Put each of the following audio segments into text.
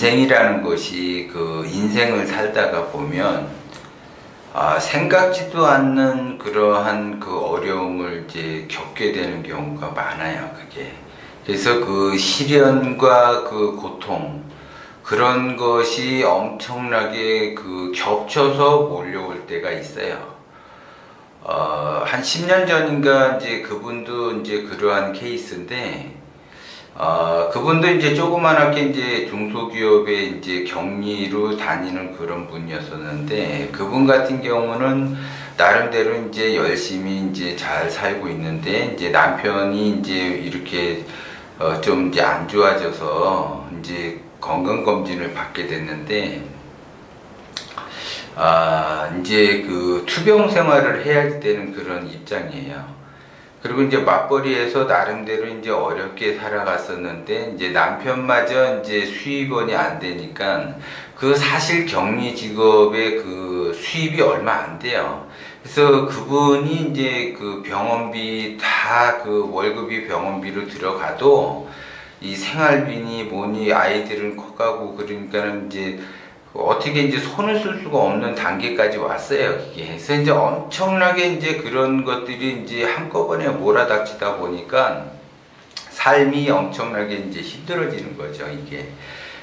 인생이라는 것이 그 인생을 살다가 보면 생각지도 않는 그러한 그 어려움을 이제 겪게 되는 경우가 많아요. 그게. 그래서 그 시련과 그 고통 그런 것이 엄청나게 그 겹쳐서 몰려올 때가 있어요. 한 10년 전인가 이제 그분도 이제 그러한 케이스인데, 그분도 이제 조그만하게 이제 중소기업에 이제 격리로 다니는 그런 분이었었는데, 그분 같은 경우는 나름대로 이제 열심히 이제 잘 살고 있는데, 이제 남편이 이제 이렇게 좀 이제 안 좋아져서 이제 건강검진을 받게 됐는데, 이제 그 투병 생활을 해야 되는 그런 입장이에요. 그리고 이제 맞벌이에서 나름대로 이제 어렵게 살아갔었는데, 이제 남편마저 이제 수입원이 안 되니까 그 사실 격리 직업의 그 수입이 얼마 안 돼요. 그래서 그분이 이제 그 병원비 다 그 월급이 병원비로 들어가도 이 생활비니 뭐니 아이들은 커가고 그러니까는 이제 어떻게 이제 손을 쓸 수가 없는 단계까지 왔어요. 이게. 그래서 이제 엄청나게 이제 그런 것들이 이제 한꺼번에 몰아닥치다 보니까 삶이 엄청나게 이제 힘들어지는 거죠, 이게.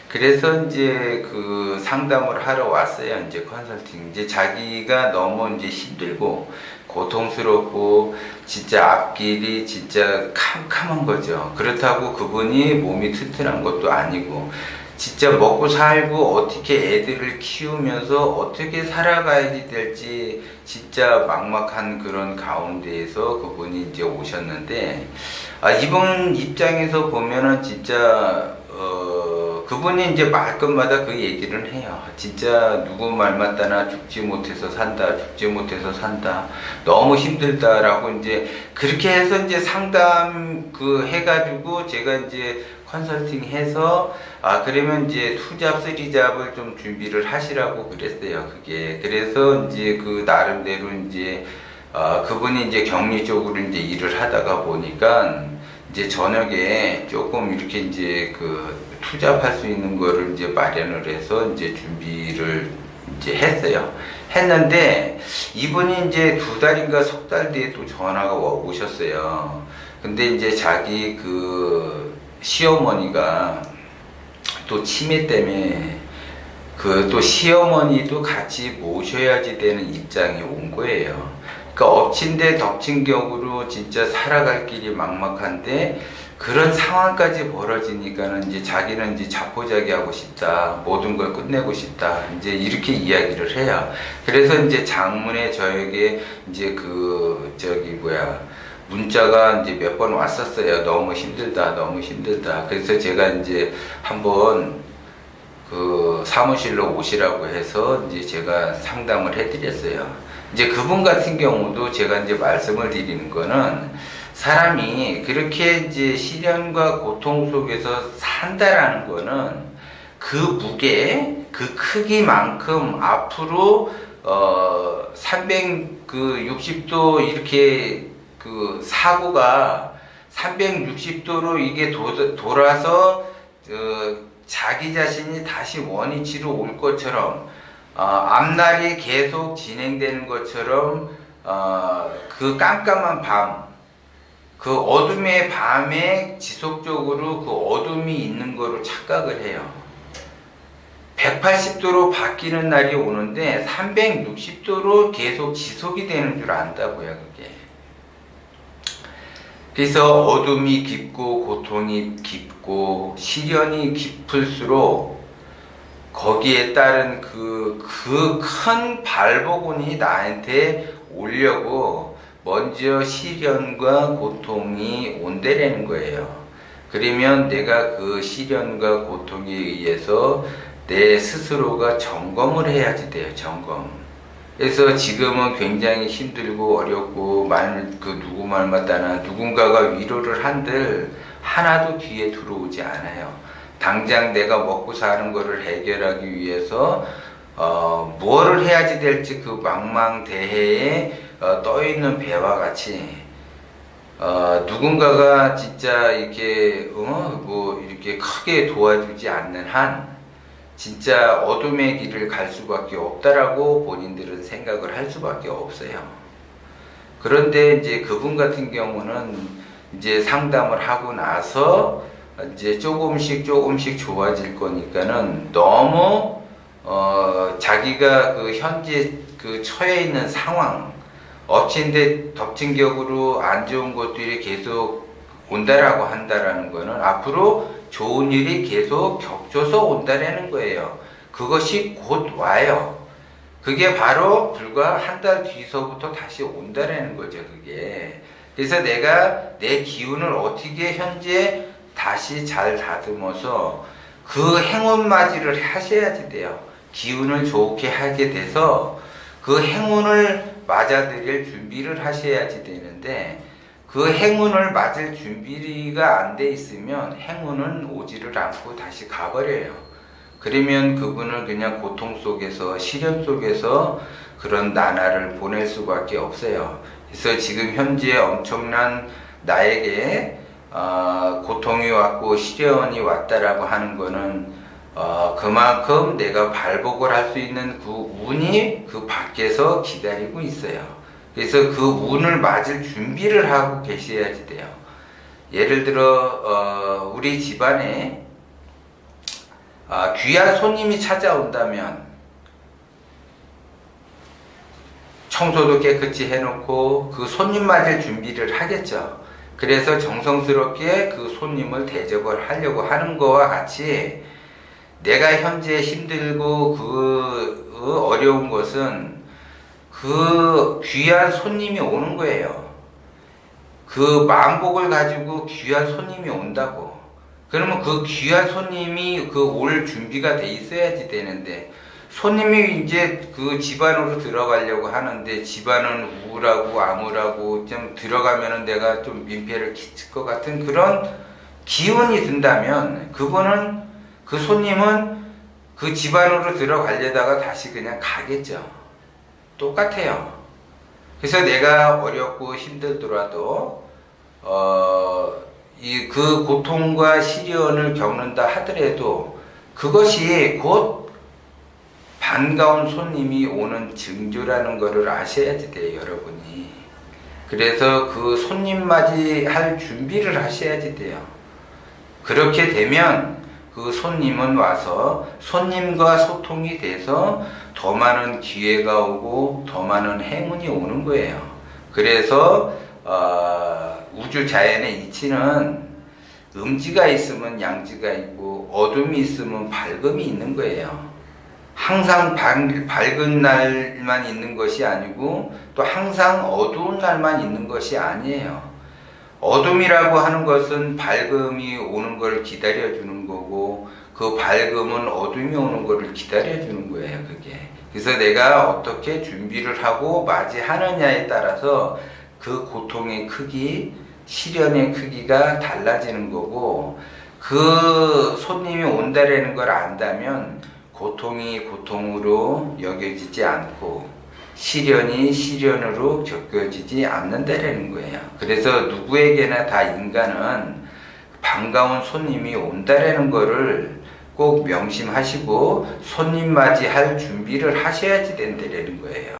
그래서 이제 그 상담을 하러 왔어요, 이제 컨설팅. 이제 자기가 너무 이제 힘들고 고통스럽고 진짜 앞길이 진짜 캄캄한 거죠. 그렇다고 그분이 몸이 튼튼한 것도 아니고 진짜 먹고 살고 어떻게 애들을 키우면서 어떻게 살아가야 될지 진짜 막막한 그런 가운데에서 그분이 이제 오셨는데, 이분 입장에서 보면은 진짜 그분이 이제 말끝마다 그 얘기를 해요. 진짜 누구 말 맞다나 죽지 못해서 산다, 죽지 못해서 산다, 너무 힘들다라고 이제 그렇게 해서 이제 상담 그 해가지고 제가 이제 컨설팅 해서 그러면 이제 투잡, 쓰리잡을 좀 준비를 하시라고 그랬어요. 그게. 그래서 이제 그 나름대로 이제 그분이 이제 격리 쪽으로 이제 일을 하다가 보니까 이제 저녁에 조금 이렇게 이제 그 투잡할 수 있는 거를 이제 마련을 해서 이제 준비를 이제 했어요. 했는데 이분이 이제 2달인가 석 달 뒤에 또 전화가 오셨어요. 근데 이제 자기 그 시어머니가 또 치매 때문에 그 또 시어머니도 같이 모셔야지 되는 입장이 온 거예요. 그러니까 엎친 데 덮친 격으로 진짜 살아갈 길이 막막한데 그런 상황까지 벌어지니까는 이제 자기는 이제 자포자기하고 싶다, 모든 걸 끝내고 싶다, 이제 이렇게 이야기를 해요. 그래서 이제 장문에 저에게 이제 그 문자가 이제 몇 번 왔었어요. 너무 힘들다, 너무 힘들다. 그래서 제가 이제 한번 그 사무실로 오시라고 해서 이제 제가 상담을 해드렸어요. 이제 그분 같은 경우도 제가 이제 말씀을 드리는 거는 사람이 그렇게 이제 시련과 고통 속에서 산다라는 거는 그 무게, 그 크기만큼 앞으로 360도 이렇게 그 사고가 360도로 이게 돌아서 자기 자신이 다시 원위치로 올 것처럼 앞날이 계속 진행되는 것처럼 그 깜깜한 밤, 그 어둠의 밤에 지속적으로 그 어둠이 있는 거로 착각을 해요. 180도로 바뀌는 날이 오는데 360도로 계속 지속이 되는 줄 안다고요, 그게. 그래서 어둠이 깊고 고통이 깊고 시련이 깊을수록 거기에 따른 그 큰 발버둥이 나한테 오려고 먼저 시련과 고통이 온다라는 거예요. 그러면 내가 그 시련과 고통에 의해서 내 스스로가 점검을 해야지 돼요, 점검. 그래서 지금은 굉장히 힘들고 어렵고 누구 말 맞다나 누군가가 위로를 한들 하나도 귀에 들어오지 않아요. 당장 내가 먹고 사는 거를 해결하기 위해서 뭐를 해야지 될지 그 망망대해에 떠있는 배와 같이 누군가가 진짜 이렇게 이렇게 크게 도와주지 않는 한 진짜 어둠의 길을 갈 수밖에 없다라고 본인들은 생각을 할 수밖에 없어요. 그런데 이제 그분 같은 경우는 이제 상담을 하고 나서 이제 조금씩 좋아질 거니까는 너무 자기가 그 현재 그 처해 있는 상황, 엎친 덮친 격으로 안 좋은 것들이 계속 온다라고 한다라는 거는 앞으로 좋은 일이 계속 겹쳐서 온다라는 거예요. 그것이 곧 와요. 그게 바로 불과 한 달 뒤서부터 다시 온다라는 거죠, 그게. 그래서 내가 내 기운을 어떻게 현재 다시 잘 다듬어서 그 행운맞이를 하셔야지 돼요. 기운을 좋게 하게 돼서 그 행운을 맞아들일 준비를 하셔야지 되는데, 그 행운을 맞을 준비가 안 돼 있으면 행운은 오지를 않고 다시 가버려요. 그러면 그분은 그냥 고통 속에서, 시련 속에서 그런 나날을 보낼 수밖에 없어요. 그래서 지금 현재 엄청난 나에게 고통이 왔고 시련이 왔다라고 하는 거는 그만큼 내가 발복을 할 수 있는 그 운이 그 밖에서 기다리고 있어요. 그래서 그 운을 맞을 준비를 하고 계셔야지 돼요. 예를 들어 우리 집안에 귀한 손님이 찾아온다면 청소도 깨끗이 해놓고 그 손님 맞을 준비를 하겠죠. 그래서 정성스럽게 그 손님을 대접을 하려고 하는 거와 같이 내가 현재 힘들고 그 어려운 것은 그 귀한 손님이 오는 거예요. 그 만복을 가지고 귀한 손님이 온다고. 그러면 그 귀한 손님이 그 올 준비가 돼 있어야지 되는데, 손님이 이제 그 집안으로 들어가려고 하는데 집안은 우울하고 암울하고 좀 들어가면은 내가 좀 민폐를 끼칠 것 같은 그런 기운이 든다면 그거는 그 손님은 그 집안으로 들어가려다가 다시 그냥 가겠죠. 똑같아요. 그래서 내가 어렵고 힘들더라도 그 고통과 시련을 겪는다 하더라도 그것이 곧 반가운 손님이 오는 징조라는 것을 아셔야지 돼요, 여러분이. 그래서 그 손님 맞이할 준비를 하셔야지 돼요. 그렇게 되면 그 손님은 와서 손님과 소통이 돼서 더 많은 기회가 오고 더 많은 행운이 오는 거예요. 그래서 우주 자연의 이치는 음지가 있으면 양지가 있고 어둠이 있으면 밝음이 있는 거예요. 항상 밝은 날만 있는 것이 아니고 또 항상 어두운 날만 있는 것이 아니에요. 어둠이라고 하는 것은 밝음이 오는 걸 기다려주는 거고, 그 밝음은 어둠이 오는 걸 기다려주는 거예요, 그게. 그래서 내가 어떻게 준비를 하고 맞이하느냐에 따라서 그 고통의 크기, 시련의 크기가 달라지는 거고, 그 손님이 온다라는 걸 안다면 고통이 고통으로 여겨지지 않고 시련이 시련으로 겪어지지 않는다라는 거예요. 그래서 누구에게나 다 인간은 반가운 손님이 온다라는 거를 꼭 명심하시고 손님 맞이할 준비를 하셔야지 된다라는 거예요.